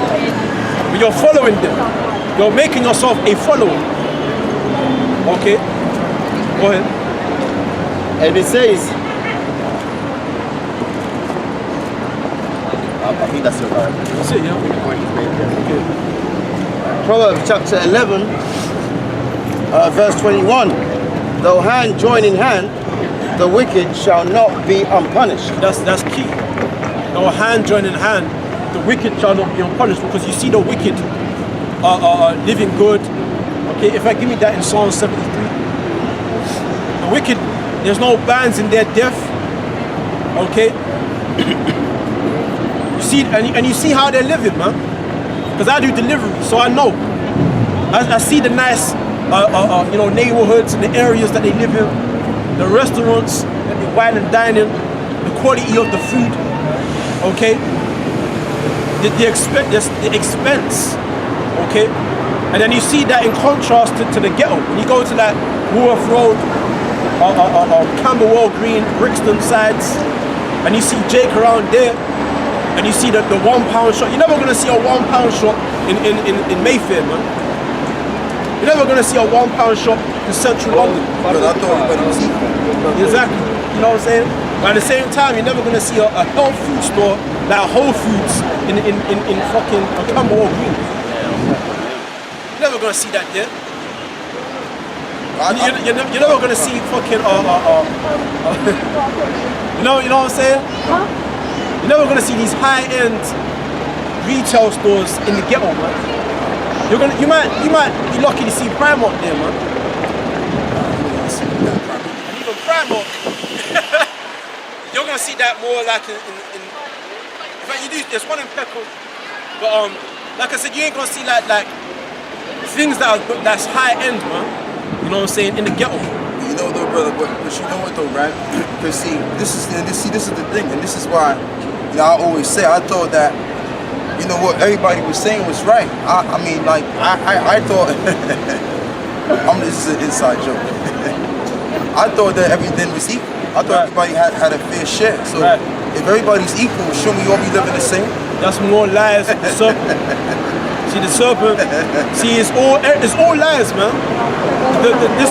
But you're following them. You're making yourself a follower. Okay? Go ahead. And it says, I think that's it. That's it, yeah? Okay. Proverbs chapter 11, verse 21. Though hand join in hand, the wicked shall not be unpunished. That's key. No hand join in hand, the wicked shall not be unpunished, because you see the wicked are living good. Okay, if I give me that in Psalm 73, the wicked, there's no bands in their death. Okay, you see, and you see how they're living, man. Because I do delivery, so I know. I see the nice, neighborhoods and the areas that they live in, the restaurants, the wine and dining, the quality of the food. Okay, the expense. Okay, and then you see that in contrast to the ghetto. When you go to that Woolworth Road, Camberwell Green, Brixton sides, and you see Jake around there, and you see the £1 shop. You're never gonna see a £1 shop in Mayfair, man. You're never gonna see a £1 shop in central London. But I thought everybody was equal. Exactly. You know what I'm saying? But at the same time, you're never gonna see a health food store like Whole Foods in fucking Camberwell Green. You're never gonna see that there. You're never gonna see fucking you know what I'm saying? You're never gonna see these high-end retail stores in the ghetto, man. You might be lucky to see Primark there, man. And even Primark, you're gonna see that more like in fact, you do. There's one in Peckham, but like I said, you ain't gonna see like things that's high-end, man. You know what I'm saying? In the ghetto. You know though, brother, but you know what though, right? Because see, this is the thing, and this is why, I always say, I thought that, what everybody was saying was right. I mean, like, I thought, this is an inside joke. I thought that everything was equal. I thought everybody had a fair share. So if everybody's equal, shouldn't we all be living the same? That's more lies of the serpent. See the serpent? See, it's all lies, man.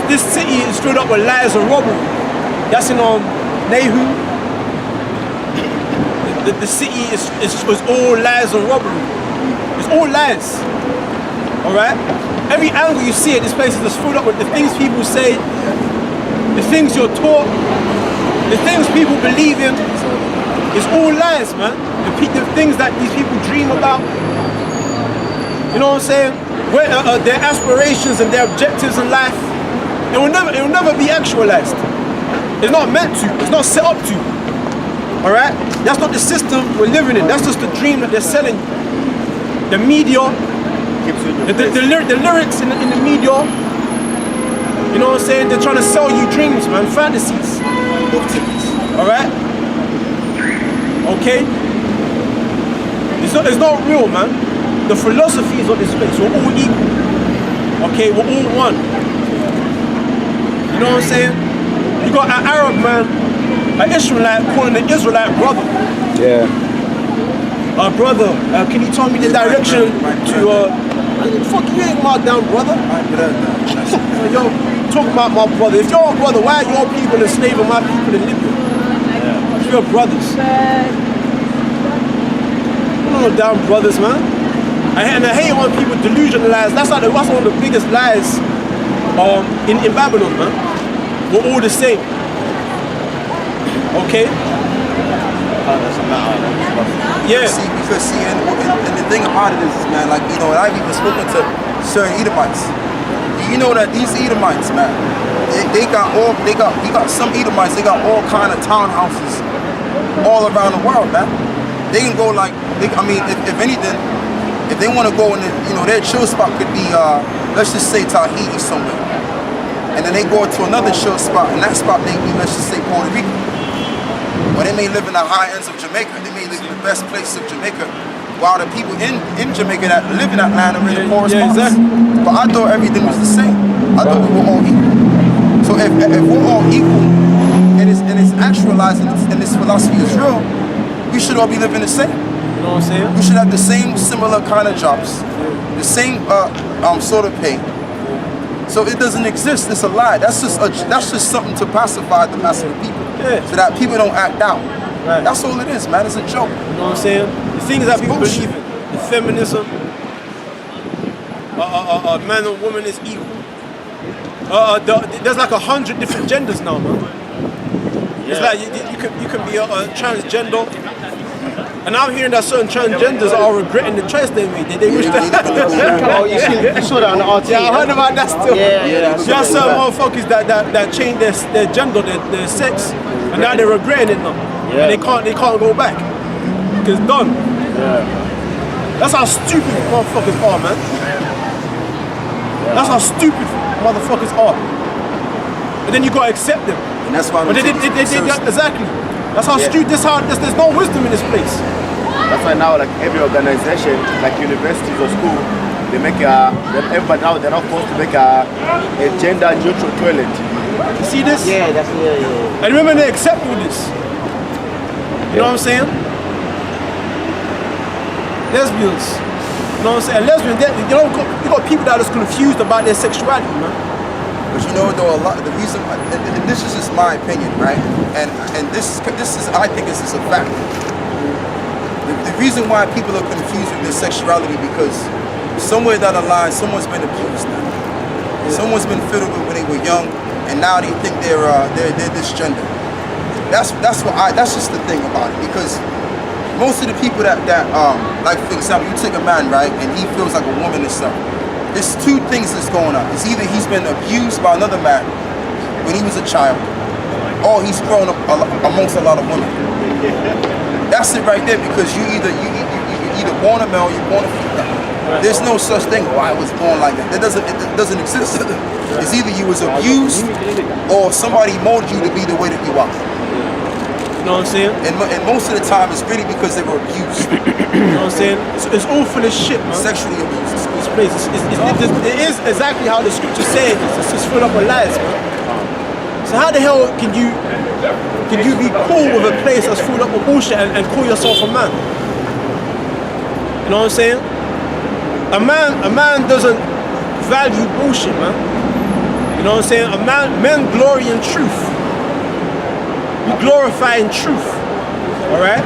This city is filled up with lies and robbery. That's in Nahum. The city is all lies and robbery. It's all lies. Alright? Every angle you see it, this place is just filled up with the things people say, the things you're taught, the things people believe in. It's all lies, man. The things that these people dream about. You know what I'm saying? Their aspirations and their objectives in life, it will never be actualized. It's not meant to. It's not set up to. All right? That's not the system we're living in. That's just the dream that they're selling. The media, the lyrics in the media. You know what I'm saying? They're trying to sell you dreams, man, fantasies. All right? Okay? It's not real, man. The philosophies of this place, we're all equal. Okay, we're all one. You know what I'm saying? You got an Arab man, an Ishmaelite calling an Israelite brother. Yeah. Brother, can you tell me the direction to fuck you ain't my damn brother? Yo, talk about my brother. If you're a brother, why are your people enslaving my people in Libya? If you're brothers. You're no damn brothers, man. And I hate when people delusionalize. That's one of the biggest lies in Babylon, man. We're all the same. Okay? Yeah. Because and the thing about it is, man, like, you know, I've even spoken to certain Edomites. You know that these Edomites, man, you got some Edomites, they got all kind of townhouses all around the world, man. They can go like, if anything, if they want to go in, their chill spot could be, let's just say Tahiti somewhere. And then they go to another chill spot, and that spot may be, let's just say Puerto Rico. Or they may live in the high ends of Jamaica. They may live in the best places of Jamaica, while the people in Jamaica that live in that land are in the poorest parts. Exactly. But I thought everything was the same. I thought we were all equal. So if we're all equal, and it's actualized, and this philosophy is real, we should all be living the same. You know what I'm saying? We should have the same similar kind of jobs, the same sort of pay. So it doesn't exist. It's a lie. That's just something to pacify the mass of the people, so that people don't act out. Right. That's all it is, man. It's a joke. You know what I'm saying? The things that people believe in, the feminism, man and woman is equal. There's like 100 different genders now, man. It's like you can be a transgender. And I'm hearing that certain transgenders are regretting the choice they made. They wish that. Oh, you saw that on the RT. Yeah, I heard about that still. Yeah. There are certain motherfuckers that changed their gender, their sex, and now they're regretting it now. Yeah. And they can't go back. Because it's done. Yeah. That's how stupid motherfuckers are, man. That's how stupid motherfuckers are. And then you gotta accept them. And that's why. But exactly. That's how stupid. There's no wisdom in this place. That's why now, like every organization, like universities or school, they make everybody now they're not forced to make a gender neutral toilet. You see this? Yeah, yeah. And remember, they accept all this. You know what I'm saying? Lesbians. You know what I'm saying? Lesbians, you got people that are just confused about their sexuality, man. But you know, though, the reason, and this is just my opinion, right? And this is, I think this is a fact. The reason why people are confused with their sexuality because somewhere down the line, someone's been abused now. Someone's been fiddled with when they were young, and now they think they're this gender. That's just the thing about it, because most of the people that like, for example, you take a man, right, and he feels like a woman and stuff. There's two things that's going on. It's either he's been abused by another man when he was a child, or he's grown up amongst a lot of women. That's it right there, because you either born a male, or you're born a female. There's no such thing. Oh, I was born like that. It doesn't exist. It's either you was abused, or somebody molded you to be the way that you are. You know what I'm saying? And most of the time, it's really because they were abused. You know what I'm saying? It's all full of shit, man. Sexually abused. This place, it is exactly how the scripture says. It's just full up of lies, man. So how the hell can you be cool with a place that's full up with bullshit and call yourself a man? You know what I'm saying? A man doesn't value bullshit, man. You know what I'm saying? Men glory in truth. We glorify in truth. Alright?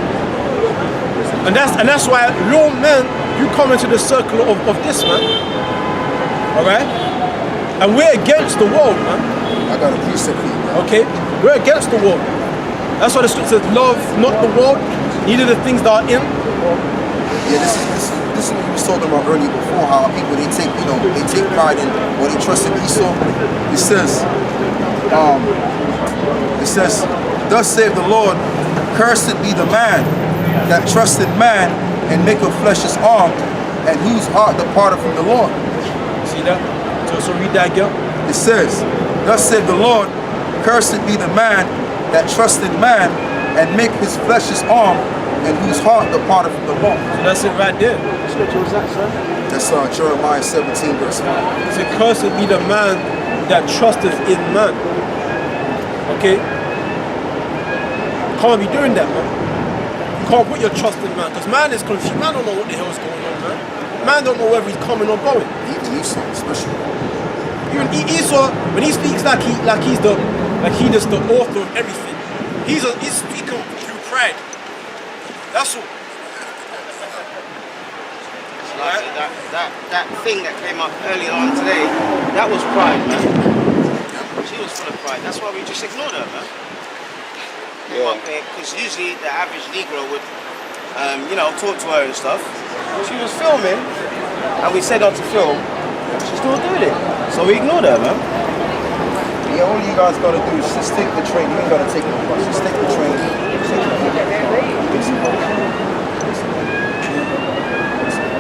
And that's why real men, you come into the circle of this, man. Alright? And we're against the world, man. I got a precept for you, man. Okay? We're against the world. That's why the scripture says, love not the world, neither the things that are in. Yeah, this is what we was talking about earlier before, how people they take pride in or they trust in Esau. It says, thus saith the Lord, cursed be the man that trusted man and maketh flesh his arm, and whose heart departed from the Lord. See that? So read that again. It says, thus saith the Lord, cursed be the man that trusted man and make his flesh his arm, and whose heart departed from the Lord. So that's it right there. What scripture was that, sir? That's Jeremiah 17 verse 5. So cursed be the man that trusteth in man. Okay? Can't be doing that, man. You can't put your trust in man, because man is confused. Man don't know what the hell is going on, man. Man don't know whether he's coming or going. Even Esau, especially. Even Esau, when he speaks like he's the author of everything, he's speaking through pride. That's all. Like that thing that came up earlier on today, that was pride, man. She was full of pride. That's why we just ignored her, man. Because usually the average Negro would, talk to her and stuff. She was filming, and we said not to film. She's still doing it, so we ignored her, man. Yeah, all you guys gotta do is just take the train. You ain't gotta take no bus. Just take the train.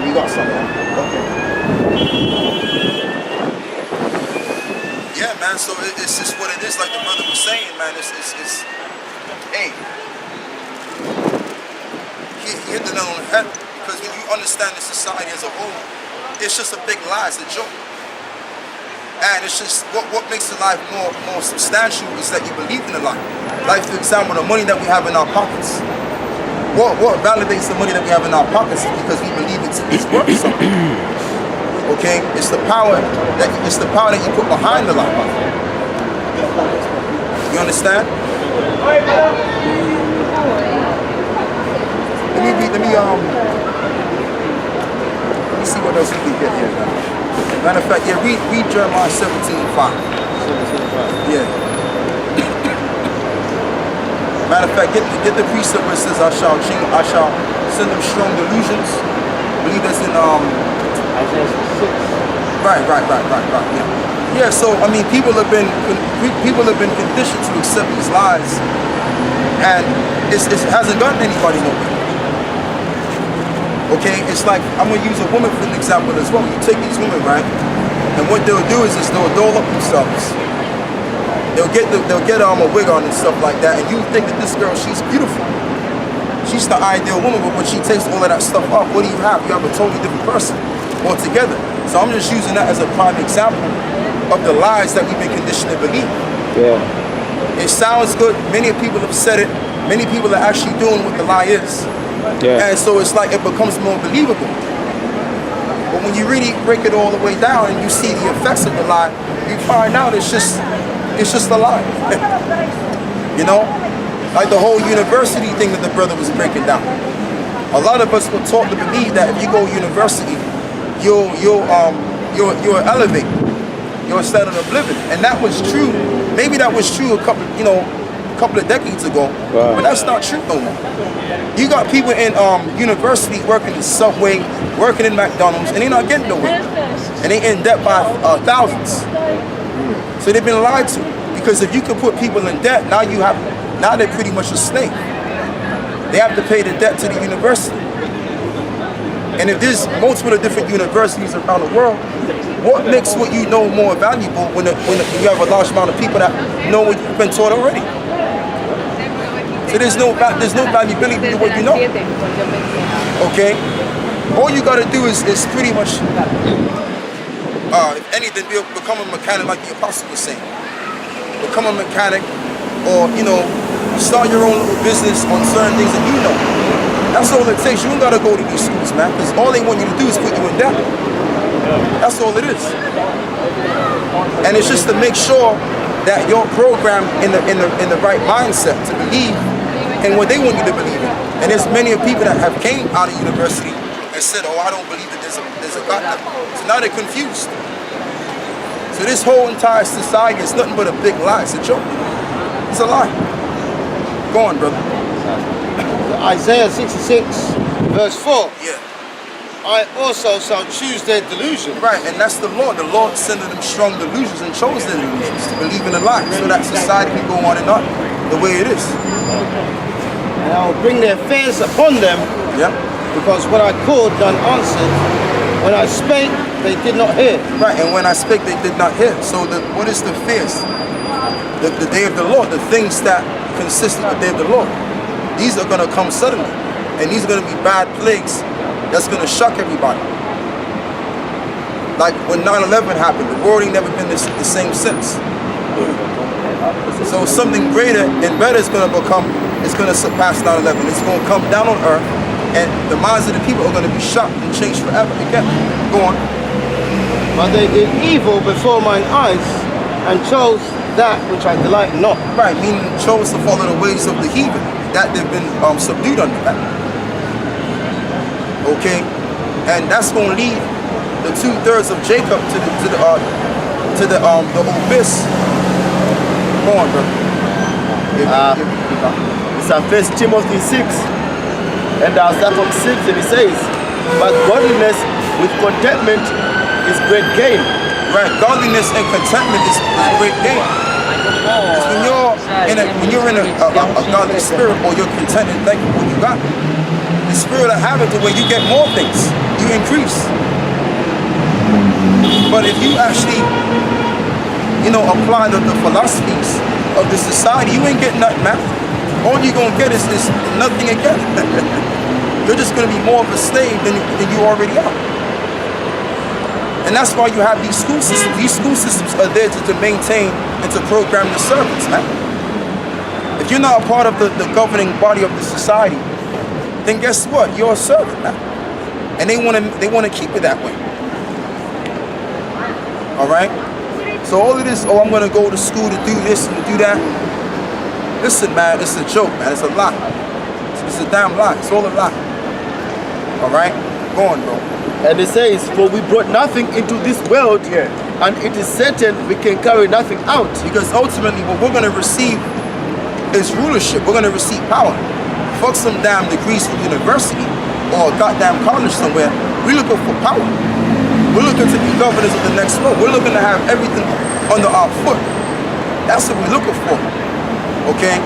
You got something? Okay. Yeah, man. So it's just what it is. Like the brother was saying, man. It's hey. He hit the nail on the head, because when you understand the society as a whole, it's just a big lie. It's a joke. And it's just what makes the life more substantial is that you believe in the life. Like, for example, the money that we have in our pockets. What validates the money that we have in our pockets is because we believe it's worth something. Okay? It's the power that you put behind the life. You understand? Let me see what else we can get here. Matter of fact, yeah, read Jeremiah 17:5. Yeah. Matter of fact, get the precept where it says, I shall send them strong delusions. I believe that's in Isaiah 6. Right. Yeah. So I mean, people have been conditioned to accept these lies, and it hasn't gotten anybody nowhere. Okay, it's like, I'm gonna use a woman for an example as well. You take these women, right, and what they'll do is they'll doll up themselves. They'll get a wig on and stuff like that, and you think that this girl, she's beautiful. She's the ideal woman, but when she takes all of that stuff off, what do you have? You have a totally different person altogether. So I'm just using that as a prime example of the lies that we've been conditioned to believe. Yeah. It sounds good. Many people have said it. Many people are actually doing what the lie is. Yeah. And so it's like it becomes more believable. But when you really break it all the way down and you see the effects of the lie, you find out it's just a lie. You know? Like the whole university thing that the brother was breaking down. A lot of us were taught to believe that if you go to university, you'll elevate your standard of living. And that was true. Maybe that was true a couple of decades ago, but that's not true no more. You got people in university working in Subway, working in McDonald's, and they're not getting nowhere. And they in debt by thousands. So they've been lied to. Because if you can put people in debt, now they're pretty much a slave. They have to pay the debt to the university. And if there's multiple different universities around the world, what makes what you know more valuable when you have a large amount of people that know what you've been taught already? So there's no valuability to what you know. Okay? All you gotta do is pretty much, if anything, become a mechanic like the apostle was saying. become a mechanic, or start your own little business on certain things that you know. That's all it takes. You don't gotta go to these schools, man, because all they want you to do is put you in debt. That's all it is. And it's just to make sure that you're programmed in the right mindset to believe in what they want you to believe in. And there's many people that have came out of university and said, oh, I don't believe that there's a God. So now they're confused. So this whole entire society is nothing but a big lie. It's a joke. It's a lie. Go on, brother. Isaiah 66, verse 4. Yeah. I also shall choose their delusion. Right, and that's the Lord. The Lord sent them strong delusions and chose their delusions to believe in a lie, so that society can go on and on the way it is. And I will bring their fears upon them, Yeah. because when I called, none answered. When I spake, they did not hear. Right, and when I spake, they did not hear. So what is the fears? The day of the Lord, the things that consist of the day of the Lord. These are going to come suddenly, and these are going to be bad plagues that's going to shock everybody. Like when 9/11 happened, the world ain't never been the same since. So something greater and better is going to surpass 9/11. It's going to come down on earth, and the minds of the people are going to be shocked and changed forever again. Go on. But they did evil before mine eyes, and chose that which I delight not. Right, meaning chose to follow the ways of the heathen, that they've been subdued under that. Okay, and that's going to lead the 2/3 of Jacob to the abyss. Go on, brother. It's a 1 Timothy 6, and I'll start from 6, and it says, but godliness with contentment is great gain. Right, godliness and contentment is great gain. It's when you're in a godly spirit, or you're content and thankful for what you got. The spirit of habit, the way you get more things, you increase. But if you actually, apply the philosophies of the society, you ain't getting nothing, man. All you're gonna get is nothing again. You're just gonna be more of a slave than you already are. And that's why you have these school systems. These school systems are there to maintain and to program the servants, man. If you're not a part of the governing body of the society, then guess what? You're a servant now. And they wanna keep it that way. Alright? So all of this, I'm gonna go to school to do this and to do that. Listen, man, it's a joke, man. It's a lie. It's a damn lie. It's all a lie. Alright? Go on, bro. And it says, for we brought nothing into this world, and it is certain we can carry nothing out. Because ultimately what we're gonna receive is rulership. We're gonna receive power. Fuck some damn degrees from university or a goddamn college somewhere. We're looking for power. We're looking to be governors of the next world. We're looking to have everything under our foot. That's what we're looking for. Okay?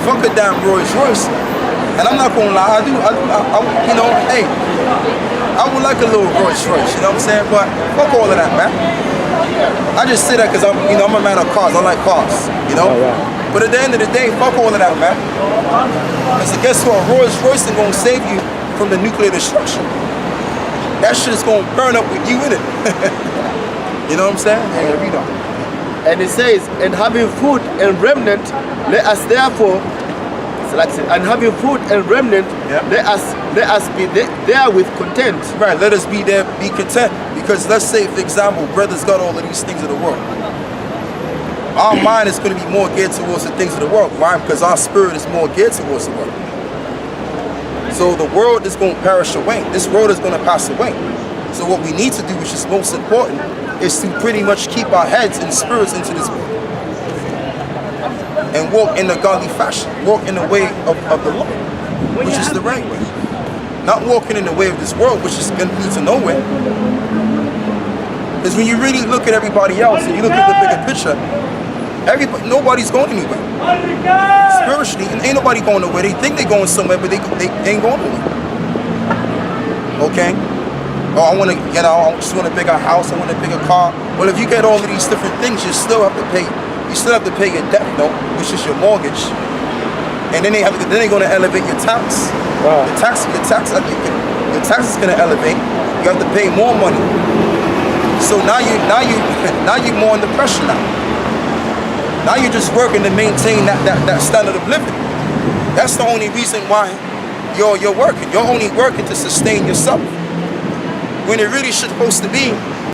Fuck a damn Rolls Royce. And I'm not gonna lie, hey, I would like a little Rolls Royce, you know what I'm saying? But fuck all of that, man. I just say that because I'm a man of cars. I like cars, But at the end of the day, fuck all of that, man. Because guess what? Rolls Royce is gonna save you from the nuclear destruction. That shit is gonna burn up with you in it. You know what I'm saying? Hey, read on. And it says, and having food and remnant, let us therefore, and having food and remnant, let us be there with content. Right, let us be there, be content. Because let's say, for example, brothers got all of these things of the world. Our mind is going to be more geared towards the things of the world. Why? Because our spirit is more geared towards the world. So the world is going to perish away. This world is going to pass away. So what we need to do, which is most important, is to pretty much keep our heads and spirits into this world. And walk in a godly fashion. Walk in the way of the Lord, which is the right way. Not walking in the way of this world, which is going to lead to nowhere. Because when you really look at everybody else and you look at the bigger picture, nobody's going anywhere. Spiritually, ain't nobody going nowhere. They think they're going somewhere, but they ain't going nowhere. Okay? Oh, I just want a bigger house, I want a bigger car. Well, if you get all of these different things, you still have to pay your debt note, which is your mortgage. And then they're going to elevate your tax. Wow. Your tax is going to elevate. You have to pay more money. So now you're more under pressure now. Now you're just working to maintain that standard of living. That's the only reason why you're working. You're only working to sustain yourself. When it really should supposed to be,